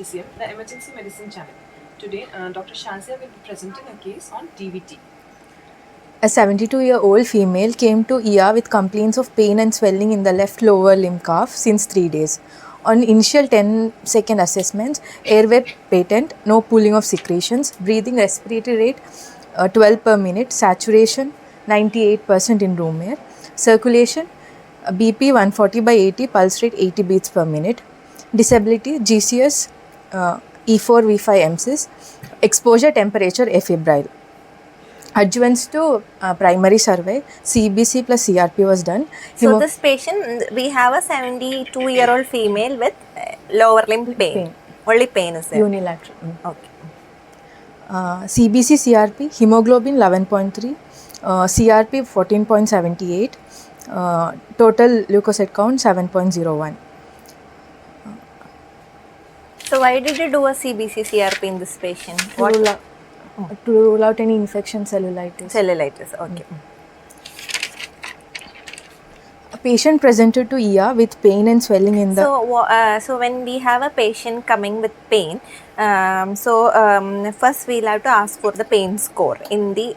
AETCM, the Emergency Medicine Channel. Today, Dr. Shazia will be presenting a case on DVT. A 72-year-old female came to ER with complaints of pain and swelling in the left lower limb calf since 3 days. On initial 10-second assessments, airway patent, no pooling of secretions, breathing respiratory rate 12 per minute, saturation 98% in room air, circulation BP 140/80, pulse rate 80 beats per minute, disability GCS E4 V5 MSIS, exposure temperature afebrile. Adjuvants to primary survey, CBC plus CRP was done. So this patient, we have a 72-year-old female with lower limb pain. Only pain is there. Unilateral. Okay. CBC CRP, hemoglobin 11.3, CRP 14.78, total leukocyte count 7.01. So why did you do a CBC CRP in this patient? What? To rule out any infection, cellulitis. Cellulitis, okay. A patient presented to ER with pain and swelling in the... So when we have a patient coming with pain, first we'll have to ask for the pain score in the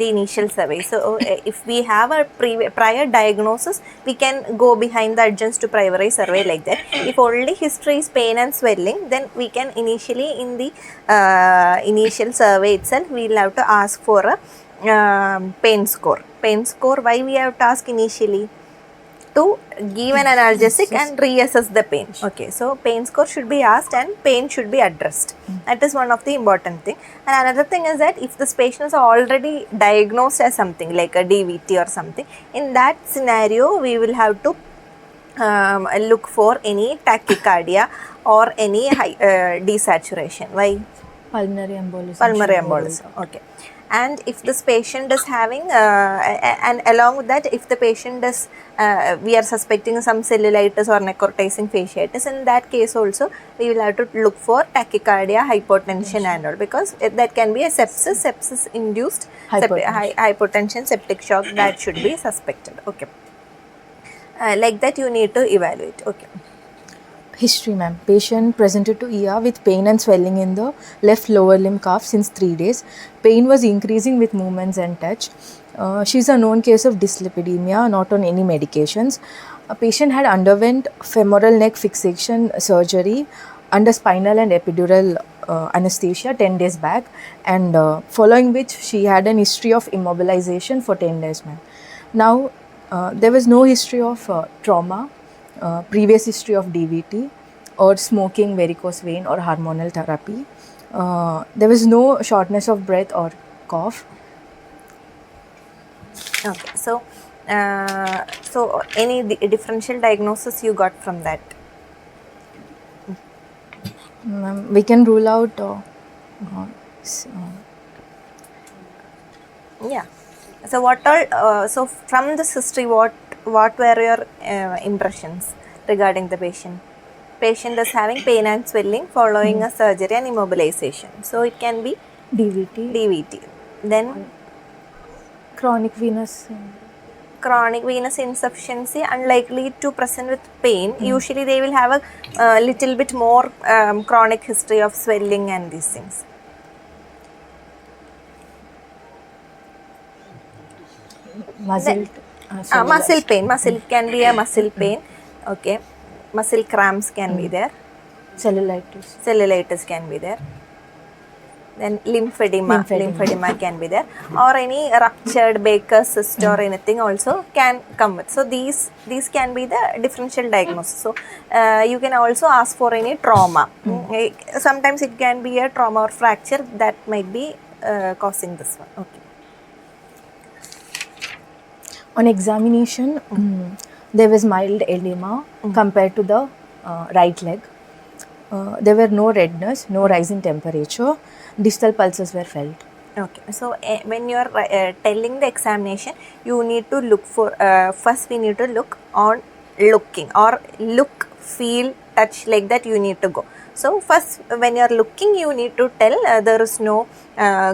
initial survey. So if we have a prior diagnosis, we can go behind the adjuncts to primary survey like that. If only history is pain and swelling, then we can initially in the initial survey itself, we'll have to ask for a pain score. Pain score, why we have to ask initially? To give an analgesic and reassess the pain. Okay, so pain score should be asked and pain should be addressed. That is one of the important thing. And another thing is that if this patient is already diagnosed as something like a DVT or something, in that scenario we will have to look for any tachycardia or any desaturation. Why? Pulmonary embolism. Pulmonary embolism. Okay. And if this patient is having, and along with that, if the patient is, we are suspecting some cellulitis or necrotizing fasciitis, in that case also, we will have to look for tachycardia, hypotension and all, because that can be a sepsis induced hypotension, septic shock, that should be suspected. Okay. Like that you need to evaluate. Okay. History, ma'am. Patient presented to ER with pain and swelling in the left lower limb calf since 3 days. Pain was increasing with movements and touch. She's a known case of dyslipidemia, not on any medications. A patient had underwent femoral neck fixation surgery under spinal and epidural anesthesia 10 days back, and following which she had an history of immobilization for 10 days, ma'am. Now, there was no history of trauma, previous history of DVT or smoking, varicose vein or hormonal therapy. There was no shortness of breath or cough. Okay, so any differential diagnosis you got from that? We can rule out yeah. So what all? So from this history, what were your impressions regarding the patient? Patient is having pain and swelling following a surgery and immobilization. So it can be DVT. Then chronic venous insufficiency, unlikely to present with pain. Usually they will have a little bit more chronic history of swelling and these things. muscle pain. Muscle can be a muscle pain. Okay. Muscle cramps can be there. Cellulitis can be there. Then lymphedema can be there, or any ruptured Baker's cyst or anything also can come with. So these can be the differential diagnosis. So you can also ask for any trauma. Sometimes it can be a trauma or fracture that might be causing this one. Okay. On examination, there was mild edema compared to the right leg. There were no redness, no rise in temperature. Distal pulses were felt. Okay, so when you are telling the examination, you need to look for, first we need to look on looking, or look, feel, touch, like that you need to go. So first when you are looking, you need to tell there is no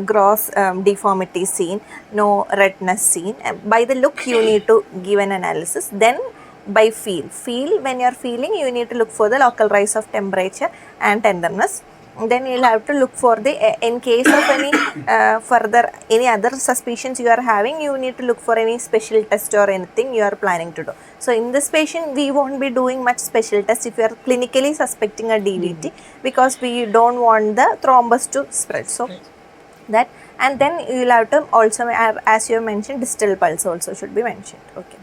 gross deformity seen, no redness seen. By the look you need to give an analysis. Then by feel. When you are feeling, you need to look for the local rise of temperature and tenderness. Then you'll have to look for the in case of any further any other suspicions you are having, you need to look for any special test or anything you are planning to do. So in this patient we won't be doing much special test if you are clinically suspecting a DVT, because we don't want the thrombus to spread. So that, and then you will have to also have, as you mentioned, distal pulse also should be mentioned. Okay.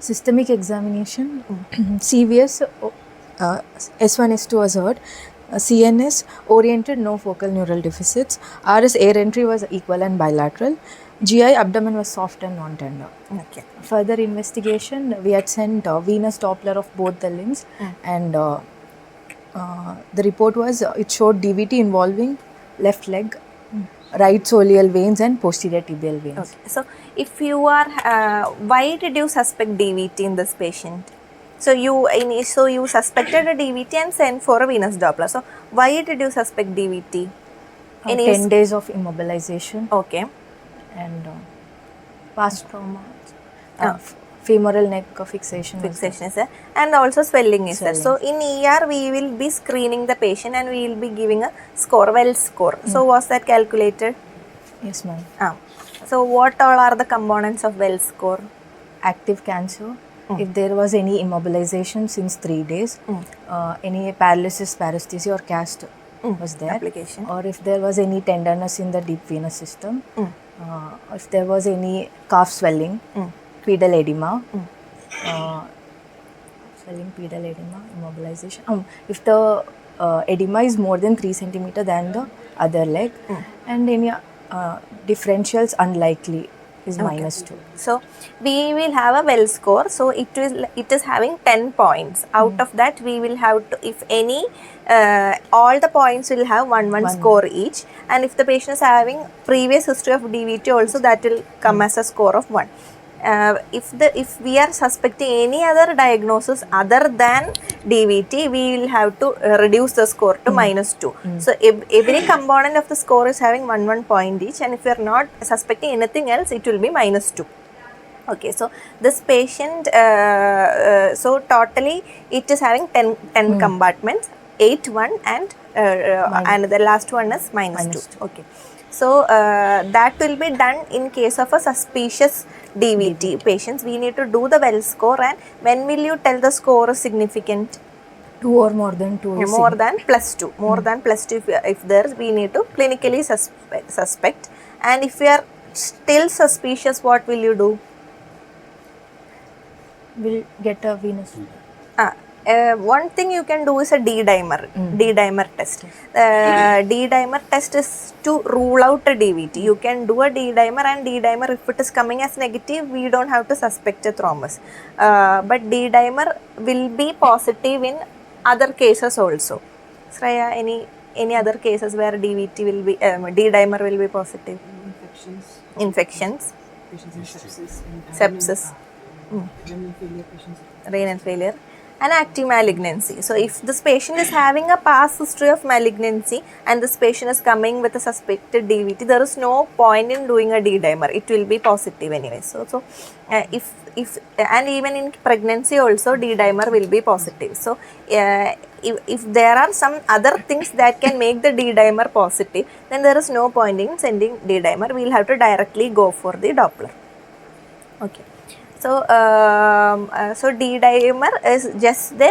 Systemic examination, CVS, S1, S2 was heard. CNS, oriented, no focal neural deficits. RS, air entry was equal and bilateral. GI, abdomen was soft and non-tender. Okay. Further investigation, we had sent venous Doppler of both the limbs, and the report was it showed DVT involving left leg, right soleal veins and posterior tibial veins. Okay. So if you are, why did you suspect DVT in this patient? So you suspected a DVT and sent for a venous Doppler. So why did you suspect DVT? 10 days of immobilization. Okay. And past trauma, femoral neck fixation. Fixation is there, and also swelling is there. So in ER we will be screening the patient and we will be giving a score, well score. So was that calculated? Yes, ma'am. So what all are the components of well score? Active cancer. If there was any immobilization since 3 days, any paralysis, paresthesia or cast was there. Application. Or if there was any tenderness in the deep venous system, if there was any calf swelling, pedal edema, swelling, pedal edema, immobilization. If the edema is more than 3 centimeter than the other leg, and any differentials unlikely is -2. So we will have a well score. So it is having 10 points. Out of that we will have to, if any, all the points will have one score each, and if the patient is having previous history of DVT also, that will come as a score of 1. If we are suspecting any other diagnosis other than DVT, we will have to reduce the score to -2. So every component of the score is having one point each, and if you are not suspecting anything else, it will be -2. Okay, so this patient, so totally it is having 10 compartments, 8, 1 and the last one is -2. Okay. So that will be done in case of a suspicious DVT patients. We need to do the well score, and when will you tell the score is significant? 2 or more than 2. More than +2. More than +2 if there's, we need to clinically suspect. And if we are still suspicious, what will you do? We'll get a venous. One thing you can do is a D-dimer test. D-dimer test is to rule out a DVT. You can do a D-dimer, and D-dimer, if it is coming as negative, we don't have to suspect a thrombus. But D-dimer will be positive in other cases also. Sraya, any other cases where DVT will be, D-dimer will be positive? Infections. Sepsis. Renal failure. And active malignancy. So if this patient is having a past history of malignancy and this patient is coming with a suspected DVT, there is no point in doing a D-dimer. It will be positive anyway. So if and even in pregnancy also, D-dimer will be positive. So if there are some other things that can make the D-dimer positive, then there is no point in sending D-dimer. We will have to directly go for the Doppler. Okay. So, so D-dimer is just the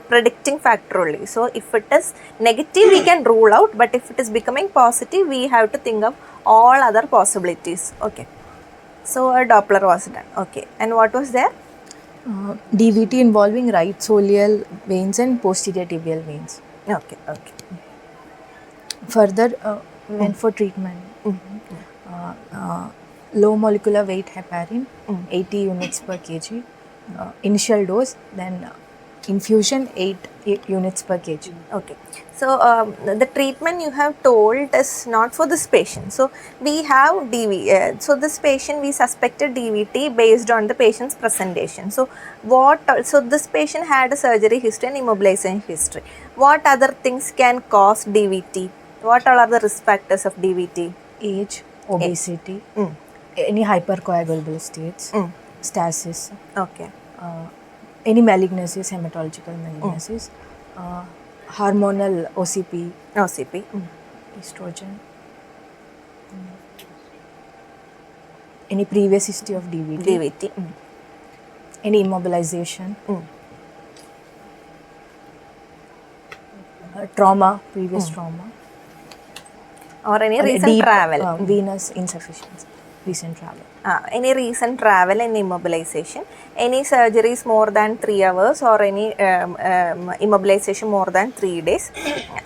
predicting factor only. So, if it is negative, we can rule out, but if it is becoming positive, we have to think of all other possibilities. Okay. So, a Doppler was done. Okay. And what was there? DVT involving right soleal veins and posterior tibial veins. Okay. Okay. Further, went for treatment. Low molecular weight heparin, 80 units per kg, initial dose, then infusion 8 units per kg. Okay. So the treatment you have told is not for this patient. So we have so this patient, we suspected DVT based on the patient's presentation. So so this patient had a surgery history and immobilization history. What other things can cause DVT? What all are the risk factors of DVT? Age, obesity, any hypercoagulable states, stasis, Okay. any malignancies, hematological malignancies, hormonal OCP, OCP. estrogen, any previous history of DVT, DVT. any immobilization, trauma, previous trauma, Or any and recent deep, travel. venous insufficiency, recent travel. Any recent travel and immobilization, any surgeries more than 3 hours, or any immobilization more than 3 days,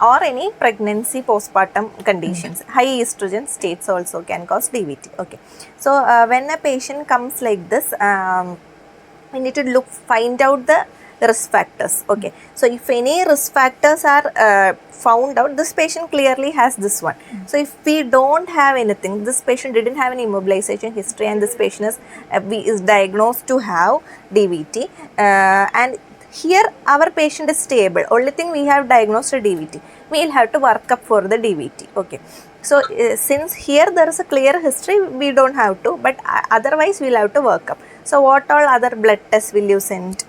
or any pregnancy postpartum conditions. High estrogen states also can cause DVT. Okay, so when a patient comes like this, we need to find out the risk factors. Okay, so if any risk factors are found out, this patient clearly has this one. So if we don't have anything, this patient didn't have any immobilization history, and this patient is diagnosed to have DVT, and here our patient is stable, only thing we have diagnosed a DVT, we will have to work up for the DVT. Okay, so since here there is a clear history, we don't have to, but otherwise we will have to work up. So what all other blood tests will you send?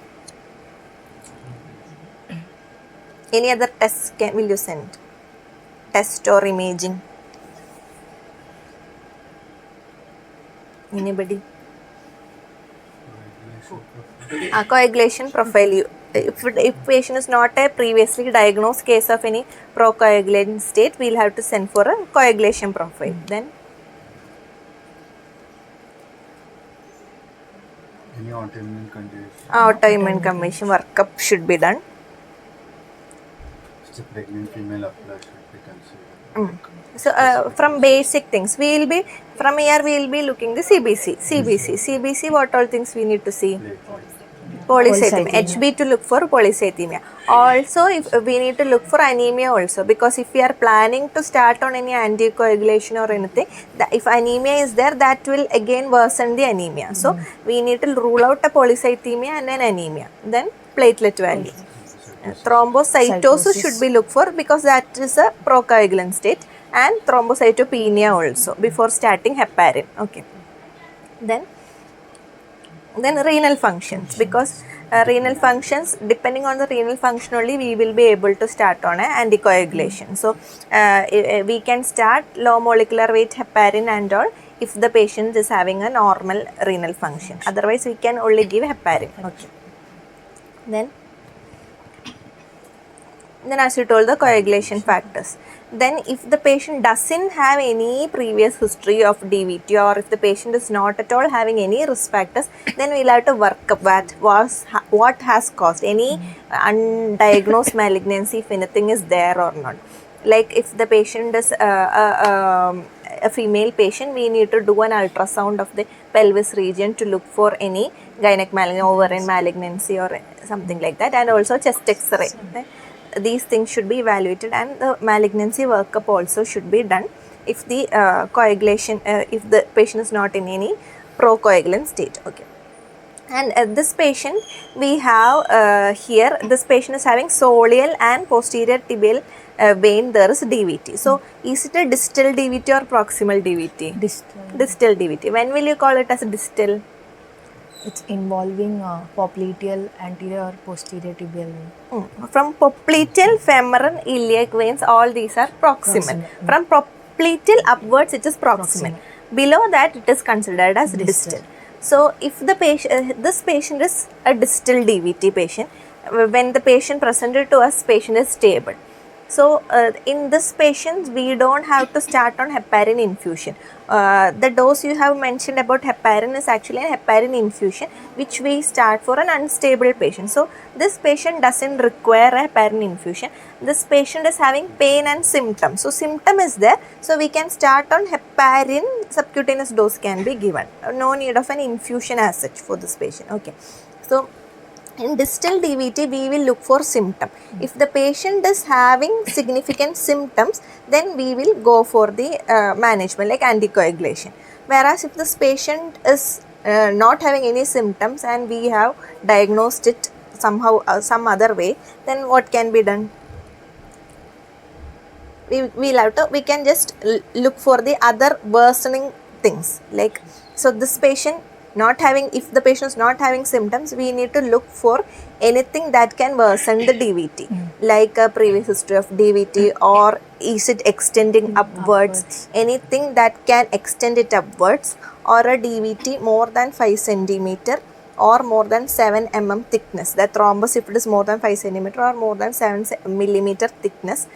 Any other tests will you send? Test or imaging? Anybody? Coagulation profile. If patient is not a previously diagnosed case of any procoagulation state, we will have to send for a coagulation profile. Then any autoimmune condition. Autoimmune condition workup should be done. It's a pregnant female apply should be considered. So from basic things, we will be from here we will be looking the CBC. What all things we need to see? Polycythemia. HB to look for polycythemia. Also, if we need to look for anemia also, because if we are planning to start on any anticoagulation or anything, if anemia is there, that will again worsen the anemia. So we need to rule out a polycythemia and an anemia. Then platelet value. Thrombocytosis should be looked for, because that is a procoagulant state, and thrombocytopenia also before starting heparin. Okay. Then renal functions, because renal functions, depending on the renal function only, we will be able to start on an anticoagulation. So we can start low molecular weight heparin and all if the patient is having a normal renal function. Otherwise we can only give heparin. Okay. Then as you told, the coagulation factors. Then if the patient doesn't have any previous history of DVT, or if the patient is not at all having any risk factors, then we'll have to work up what has caused any undiagnosed malignancy, if anything is there or not. Like if the patient is a female patient, we need to do an ultrasound of the pelvis region to look for any gynec malignancy, ovarian malignancy or something like that, and also chest X-ray. Okay? These things should be evaluated, and the malignancy workup also should be done if the coagulation, if the patient is not in any procoagulant state. Okay. And this patient, we have here, this patient is having soleal and posterior tibial vein, there is DVT. So is it a distal DVT or proximal DVT? Distal DVT. When will you call it as distal? It's involving popliteal, anterior or posterior tibial vein. From popliteal, femoral, iliac veins, all these are proximal. From popliteal upwards, it is proximal. Below that, it is considered as distal. So if the patient, this patient is a distal DVT patient, when the patient presented to us, patient is stable. So in this patient, we don't have to start on heparin infusion. The dose you have mentioned about heparin is actually a heparin infusion, which we start for an unstable patient. So this patient doesn't require a heparin infusion. This patient is having pain and symptoms. So symptom is there. So we can start on heparin, subcutaneous dose can be given. No need of an infusion as such for this patient. Okay. So in distal DVT, we will look for symptom. If the patient is having significant symptoms, then we will go for the management like anticoagulation. Whereas if this patient is not having any symptoms and we have diagnosed it somehow, some other way, then what can be done? We can just look for the other worsening things. Like, so this patient if the patient is not having symptoms, we need to look for anything that can worsen the DVT, like a previous history of DVT, or is it extending upwards, anything that can extend it upwards, or a DVT more than 5 centimeter or more than 7 mm thickness. The thrombus, if it is more than 5 centimeter or more than 7 millimeter thickness,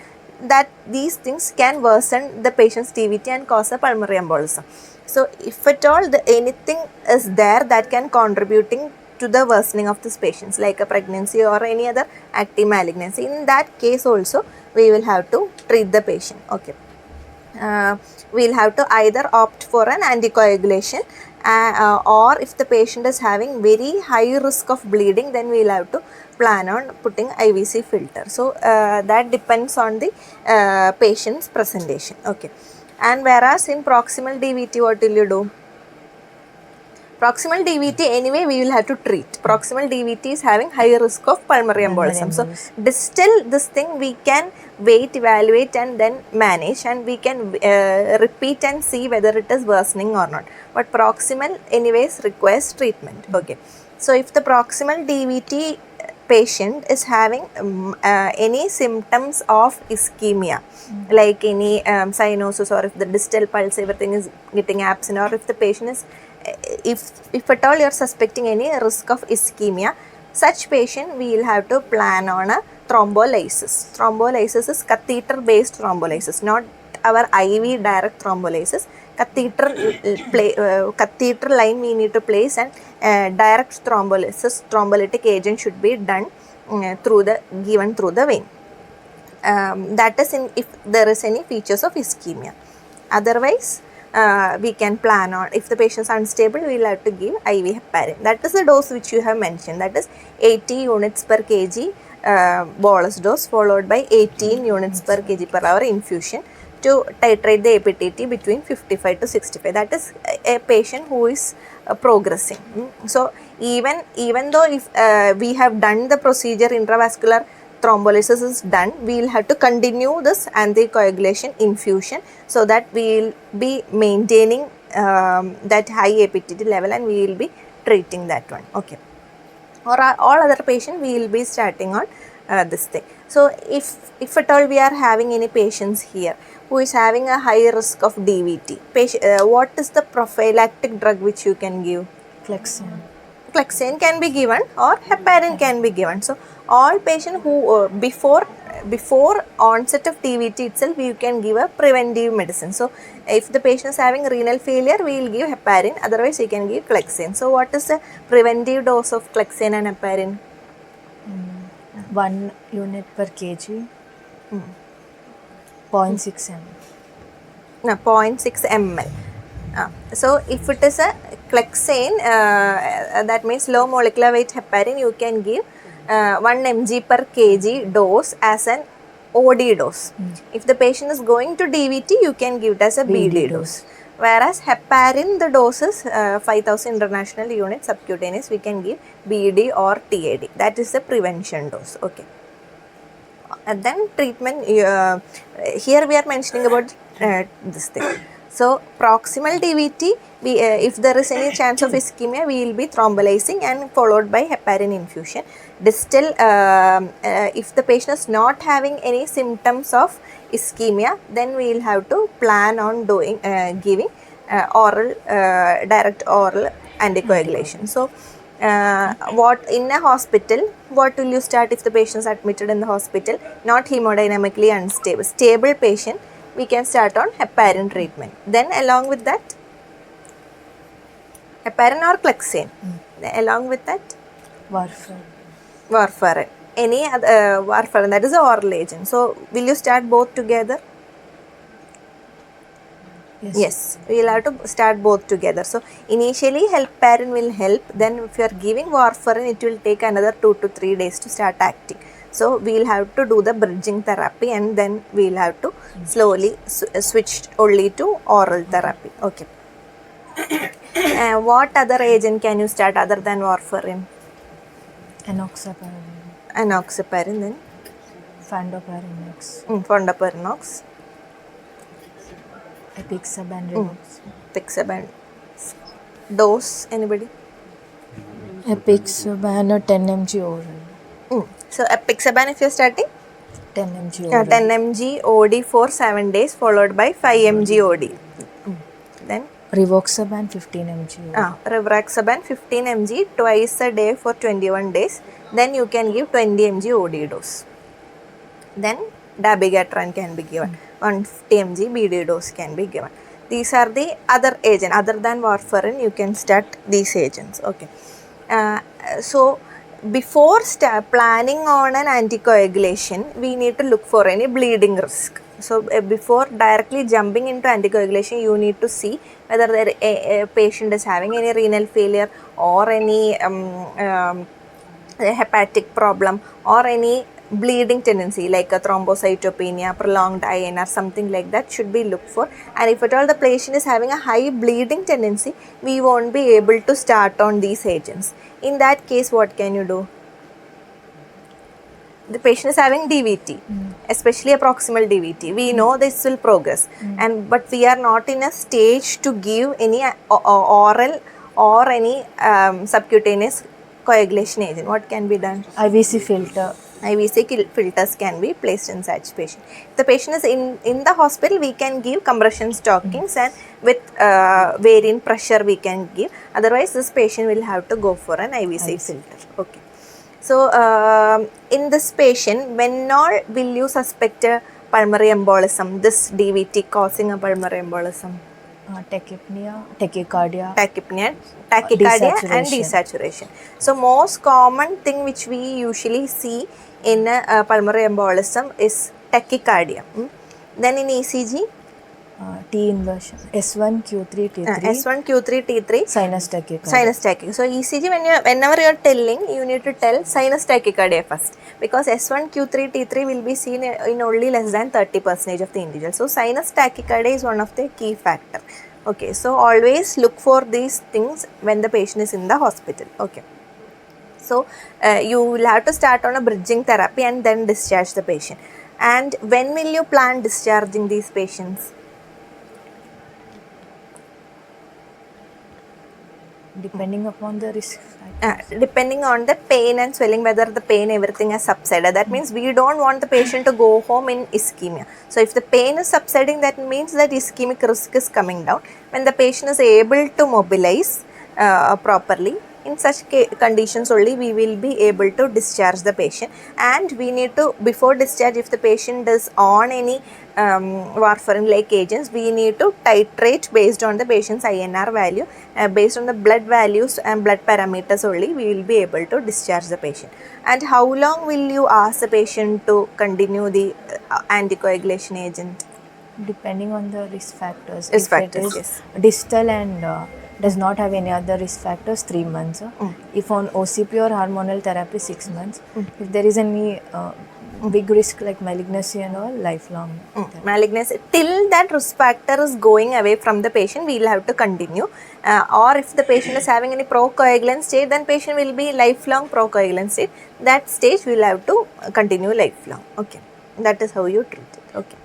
that these things can worsen the patient's DVT and cause a pulmonary embolism. So if at all anything is there that can contributing to the worsening of this patients, like a pregnancy or any other active malignancy, in that case also we will have to treat the patient. Okay. We'll have to either opt for an anticoagulation, or if the patient is having very high risk of bleeding, then we'll have to plan on putting IVC filter. So that depends on the patient's presentation. Okay. And whereas in proximal DVT, what will you do? Proximal DVT, anyway, we will have to treat. Proximal DVT is having higher risk of pulmonary embolism. So, distal, this thing we can wait, evaluate, and then manage, and we can repeat and see whether it is worsening or not. But proximal, anyways, requires treatment. Okay. So, if the proximal DVT patient is having any symptoms of ischemia, like any cyanosis, or if the distal pulse, everything is getting absent, or if the patient is if at all you are suspecting any risk of ischemia, such patient we will have to plan on a thrombolysis. Thrombolysis is catheter based thrombolysis, not our IV direct thrombolysis. Catheter line we need to place, and direct thrombolysis, thrombolytic agent should be done given through the vein. That is if there is any features of ischemia. Otherwise, we can plan on, if the patient is unstable, we will have to give IV heparin. That is the dose which you have mentioned, that is 80 units per kg bolus dose, followed by 18 units per kg per hour infusion to titrate the APTT between 55 to 65. That is a patient who is progressing. So even though if we have done the procedure, intravascular thrombolysis is done, we will have to continue this anticoagulation infusion, so that we will be maintaining that high APTT level, and we will be treating that one. Okay. Or all other patient we will be starting on this thing. So if at all we are having any patients here who is having a high risk of DVT, what is the prophylactic drug which you can give? Clexane can be given, or heparin can be given. So all patients who before onset of DVT itself, you can give a preventive medicine. So if the patient is having renal failure, we will give heparin, otherwise you can give Clexane. So what is the preventive dose of Clexane and heparin? 1 unit per kg, 0.6 ml. No, 0.6 ml. So if it is a Clexane, that means low molecular weight heparin, you can give 1 mg per kg dose as an OD dose. If the patient is going to DVT, you can give it as a BD dose. Whereas heparin, the dose is 5000 international units subcutaneous, we can give BD or TAD. That is the prevention dose. Okay. And then treatment, here we are mentioning about this thing. So proximal DVT, if there is any chance of ischemia, we will be thrombolizing and followed by heparin infusion. Distal, if the patient is not having any symptoms of ischemia, then we will have to plan on doing giving direct oral anticoagulation. So what in a hospital, what will you start if the patient is admitted in the hospital, not hemodynamically unstable, stable patient, we can start on heparin treatment. Then along with that, heparin or Clexane. Along with that, warfarin. Any other warfarin, that is an oral agent. So will you start both together? Yes, we will have to start both together. So initially heparin will help, then if you are giving warfarin, it will take another 2 to 3 days to start acting. So we will have to do the bridging therapy, and then we will have to slowly switch only to oral therapy. Okay. What other agent can you start other than warfarin? Enoxaparin, then fondaparinux, Apixaban, Pixaban, Dose, anybody? Apixaban or 10 mg oral. So apixaban if you're starting, 10 mg oral. 10 mg OD for 7 days followed by 5 mg OD. Then Rivoxaban 15 mg oral. Rivaroxaban 15 mg twice a day for 21 days. Then you can give 20 mg OD dose. Then dabigatran can be given. 150 mg BD dose can be given. These are the other agents. Other than warfarin, you can start these agents. Okay. So before planning on an anticoagulation, we need to look for any bleeding risk. So before directly jumping into anticoagulation, you need to see whether a patient is having any renal failure or any hepatic problem or any bleeding tendency like a thrombocytopenia, prolonged INR, something like that should be looked for. And if at all the patient is having a high bleeding tendency, we won't be able to start on these agents. In that case, what can you do? The patient is having DVT, especially a proximal DVT. We know this will progress, but we are not in a stage to give any oral or any subcutaneous coagulation agent. What can be done? IVC filter. IVC filters can be placed in such patient. If the patient is in the hospital, we can give compression stockings and with varying pressure we can give. Otherwise, this patient will have to go for an IVC filter. Okay. So, in this patient, when all will you suspect a pulmonary embolism, this DVT causing a pulmonary embolism? Tachycardia and desaturation. So most common thing which we usually see in a pulmonary embolism is tachycardia. Then in ECG, T inversion, S1 Q3 T3. S1 Q3 T3. Sinus tachycardia. Sinus tachycardia. So ECG, whenever you are telling, you need to tell sinus tachycardia first, because S1 Q3 T3 will be seen in only less than 30% of the individual. So sinus tachycardia is one of the key factor. Okay, so always look for these things when the patient is in the hospital. Okay. So you will have to start on a bridging therapy and then discharge the patient. And when will you plan discharging these patients? Depending upon the risk factors. Depending on the pain and swelling, whether the pain everything has subsided. That means we don't want the patient to go home in ischemia. So if the pain is subsiding, that means that ischemic risk is coming down. When the patient is able to mobilize properly, in such conditions only we will be able to discharge the patient. And we need to, before discharge, if the patient is on any warfarin like agents, we need to titrate based on the patient's INR value. Based on the blood values and blood parameters only, we will be able to discharge the patient. And how long will you ask the patient to continue the anticoagulation agent? Depending on the risk factors. Risk if factors, it is yes. distal and does not have any other risk factors, 3 months. If on OCP or hormonal therapy, 6 months. If there is any big risk like malignancy and all, lifelong. Malignancy, till that risk factor is going away from the patient, we will have to continue. Or if the patient is having any procoagulant state, then patient will be lifelong procoagulant state. That stage we will have to continue lifelong. Okay, that is how you treat it. Okay,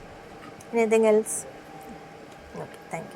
anything else? Okay, thank you.